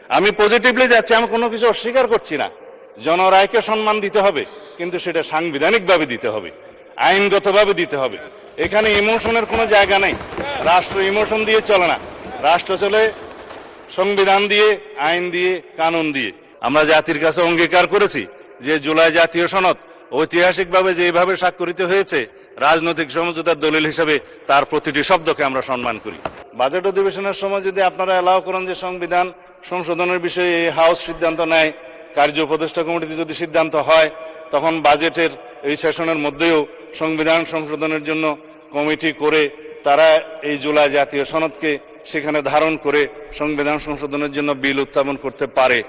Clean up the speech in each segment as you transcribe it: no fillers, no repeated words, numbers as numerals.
আমি পজিটিভলি যাচ্ছি, আমি কোনো কিছু অস্বীকার করছি না। জনরায়কে সম্মান দিতে হবে, কিন্তু সেটা সাংবিধানিকভাবে দিতে হবে, আইনগতভাবে দিতে হবে। এখানে ইমোশনের কোনো জায়গা নেই। রাষ্ট্র ইমোশন দিয়ে চলে না, রাষ্ট্র চলে সংবিধান দিয়ে, আইন দিয়ে, কানুন দিয়ে। আমরা জাতির কাছে অঙ্গীকার করেছি যে জুলাই জাতীয় সনদ ঐতিহাসিকভাবে যেভাবে স্বাক্ষরিত হয়েছে, রাজনৈতিক সমঝোতার দলিল হিসেবে তার প্রতিটি শব্দকে আমরা সম্মান করি। বাজেট অধিবেশনের সময় যদি আপনারা এলাও করেন যে সংবিধান সংশোধনের বিষয়ে এই হাউস সিদ্ধান্ত নেয়, কার্য উপদেষ্টা কমিটিতে যদি সিদ্ধান্ত হয়, তখন বাজেটের এই সেশনের মধ্যেও সংবিধান সংশোধনের জন্য কমিটি করে তারা এই জুলাই জাতীয় সনদকে সেখানে ধারণ করে সংবিধান সংশোধনের জন্য বিল উত্থাপন করতে পারে।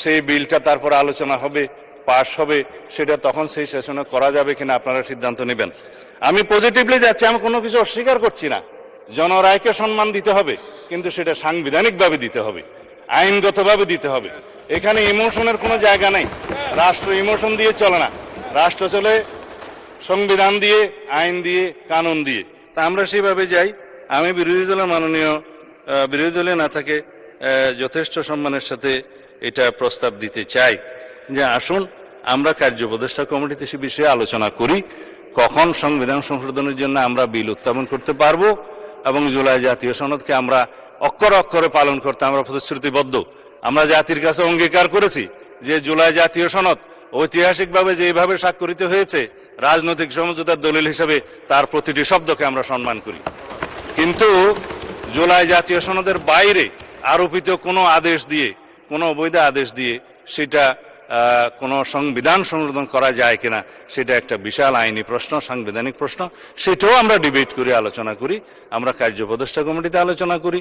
সেই বিলটা তারপর আলোচনা হবে, পাশ হবে, সেটা তখন সেই সেশনে করা যাবে কিনা আপনারা সিদ্ধান্ত নেবেন। আমি পজিটিভলি যাচ্ছি, আমি কোনো কিছু অস্বীকার করছি না। জনরায়কে সম্মান দিতে হবে, কিন্তু সেটা সাংবিধানিকভাবে দিতে হবে, আইনগতভাবে দিতে হবে। এখানে ইমোশনের কোনো জায়গা নেই। রাষ্ট্র ইমোশন দিয়ে চলে না, রাষ্ট্র চলে সংবিধান দিয়ে, আইন দিয়ে, কানুন দিয়ে। তা আমরা সেভাবে যাই। আমি বিরোধী দলের মাননীয় বিরোধী দলে না থাকে যথেষ্ট সম্মানের সাথে এটা প্রস্তাব দিতে চাই যে আসুন আমরা কার্য উপদেষ্টা কমিটিতে সে বিষয়ে আলোচনা করি, কখন সংবিধান সংশোধনের জন্য আমরা বিল উত্থাপন করতে পারবো এবং জুলাই জাতীয় সনদকে আমরা অক্ষরে অক্ষরে পালন করতে আমরা প্রতিশ্রুতিবদ্ধ। আমরা জাতির কাছে অঙ্গীকার করেছি যে জুলাই জাতীয় সনদ ঐতিহাসিকভাবে যেভাবে স্বাক্ষরিত হয়েছে, রাজনৈতিক সমঝোতার দলিল হিসেবে তার প্রতিটি শব্দকে আমরা সম্মান করি। কিন্তু জুলাই জাতীয় সনদের বাইরে আরোপিত কোনো আদেশ দিয়ে, কোনো অবৈধ আদেশ দিয়ে সেটা কোনো সংবিধান সংশোধন করা যায় কিনা, সেটা একটা বিশাল আইনি প্রশ্ন, সাংবিধানিক প্রশ্ন। সেটাও আমরা ডিবেট করি, আলোচনা করি। আমরা কার্য উপদেষ্টা কমিটিতে আলোচনা করি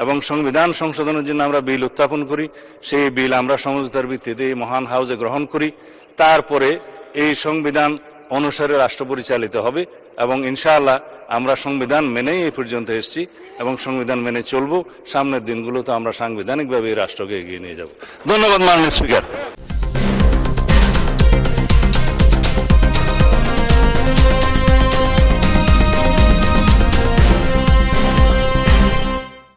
এবং সংবিধান সংশোধনের জন্য আমরা বিল উত্থাপন করি। সেই বিল আমরা সমঝোতার ভিত্তিতে মহান হাউসে গ্রহণ করি। তারপরে এই সংবিধান অনুসারে রাষ্ট্র পরিচালিত হবে এবং ইনশাআল্লাহ আমরা সংবিধান মেনেই এই পর্যন্ত এসেছি এবং সংবিধান মেনে চলবো। সামনের দিনগুলোতে আমরা সাংবিধানিকভাবে এই রাষ্ট্রকে এগিয়ে নিয়ে যাব। ধন্যবাদ মাননীয় স্পিকার।